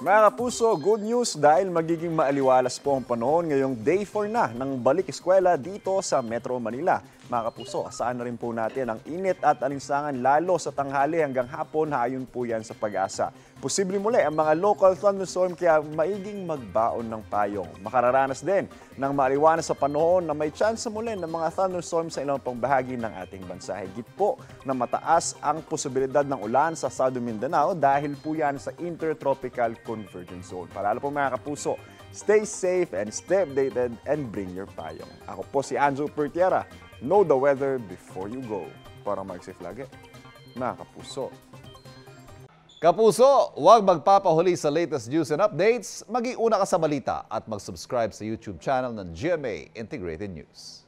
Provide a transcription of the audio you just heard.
Mga kapuso, good news dahil magiging maaliwalas po ang panahon ngayong day 4 na ng balik eskwela dito sa Metro Manila. Mga kapuso, asahan na rin po natin ang init at alinsangan lalo sa tanghali hanggang hapon, ayon po yan sa Pag-asa. Posible muli ang mga local thunderstorm kaya maiging magbaon ng payong. Makararanas din ng maaliwalas sa panahon na may chance muli ng mga thunderstorm sa ilang pang bahagi ng ating bansa. Higit po na mataas ang posibilidad ng ulan sa Southern Mindanao dahil po yan sa Intertropical Convergence Zone. Palalo po mga kapuso, stay safe and stay updated and bring your payong. Ako po si Andrew Pertiera. Know the weather before you go. Para mag-safe lagi, mga kapuso. Kapuso, huwag magpapahuli sa latest news and updates. Mag-iuna ka sa balita at mag-subscribe sa YouTube channel ng GMA Integrated News.